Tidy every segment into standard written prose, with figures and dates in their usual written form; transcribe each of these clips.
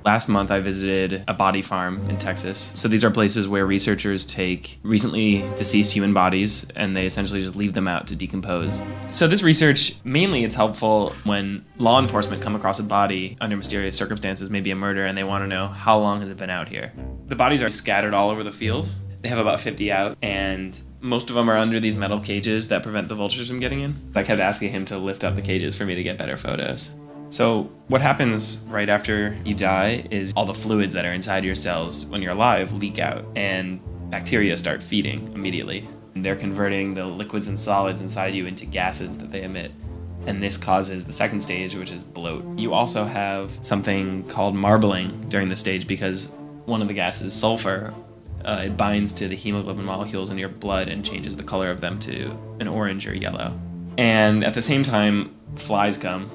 Last month, I visited a body farm in Texas. So these are places where researchers take recently deceased human bodies and they essentially just leave them out to decompose. So this research, mainly it's helpful when law enforcement come across a body under mysterious circumstances, maybe a murder, and they want to know how long has it been out here. The bodies are scattered all over the field. They have about 50 out, and most of them are under these metal cages that prevent the vultures from getting in. I kept asking him to lift up the cages for me to get better photos. So what happens right after you die is all the fluids that are inside your cells when you're alive leak out, and bacteria start feeding immediately. They're converting the liquids and solids inside you into gases that they emit. And this causes the second stage, which is bloat. You also have something called marbling during the stage because one of the gases, sulfur, it binds to the hemoglobin molecules in your blood and changes the color of them to an orange or yellow. And at the same time, flies come.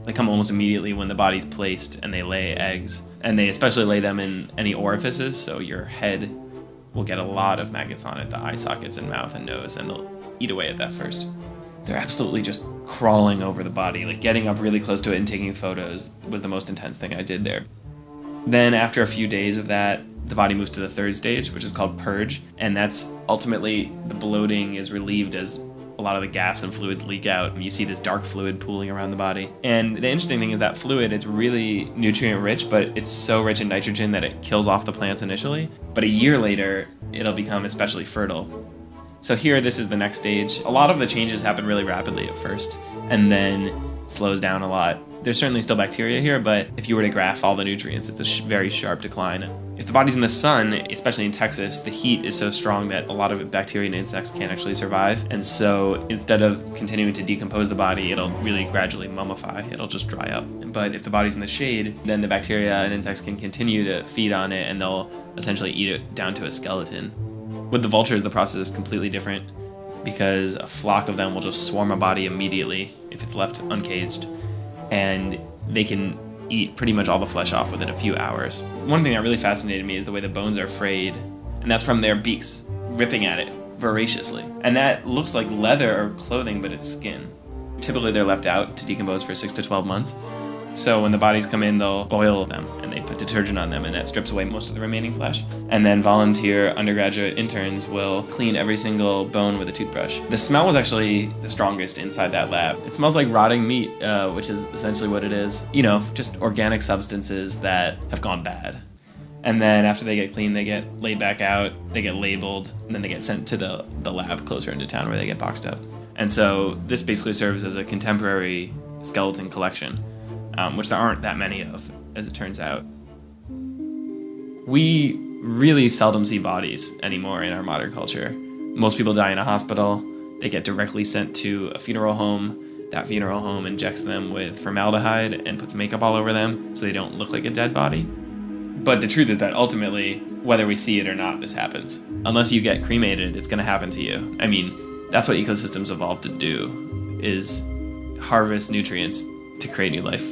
They come almost immediately when the body's placed, and they lay eggs. And they especially lay them in any orifices, so your head will get a lot of maggots on it, the eye sockets and mouth and nose, and they'll eat away at that first. They're absolutely just crawling over the body. Like, getting up really close to it and taking photos was the most intense thing I did there. Then after a few days of that, the body moves to the third stage, which is called purge, and that's ultimately the bloating is relieved as a lot of the gas and fluids leak out, and you see this dark fluid pooling around the body. And the interesting thing is that fluid, it's really nutrient rich, but it's so rich in nitrogen that it kills off the plants initially. But a year later, it'll become especially fertile. So here, this is the next stage. A lot of the changes happen really rapidly at first, and then it slows down a lot. There's certainly still bacteria here, but if you were to graph all the nutrients, it's a very sharp decline. If the body's in the sun, especially in Texas, the heat is so strong that a lot of bacteria and insects can't actually survive. And so instead of continuing to decompose the body, it'll really gradually mummify. It'll just dry up. But if the body's in the shade, then the bacteria and insects can continue to feed on it, and they'll essentially eat it down to a skeleton. With the vultures, the process is completely different because a flock of them will just swarm a body immediately if it's left uncaged. And they can eat pretty much all the flesh off within a few hours. One thing that really fascinated me is the way the bones are frayed, and that's from their beaks ripping at it voraciously. And that looks like leather or clothing, but it's skin. Typically they're left out to decompose for 6 to 12 months. So when the bodies come in, they'll boil them and they put detergent on them, and that strips away most of the remaining flesh. And then volunteer undergraduate interns will clean every single bone with a toothbrush. The smell was actually the strongest inside that lab. It smells like rotting meat, which is essentially what it is. You know, just organic substances that have gone bad. And then after they get cleaned, they get laid back out, they get labeled, and then they get sent to the lab closer into town where they get boxed up. And so this basically serves as a contemporary skeleton collection. Which there aren't that many of, as it turns out. We really seldom see bodies anymore in our modern culture. Most people die in a hospital. They get directly sent to a funeral home. That funeral home injects them with formaldehyde and puts makeup all over them so they don't look like a dead body. But the truth is that ultimately, whether we see it or not, this happens. Unless you get cremated, it's going to happen to you. I mean, that's what ecosystems evolved to do, is harvest nutrients to create new life.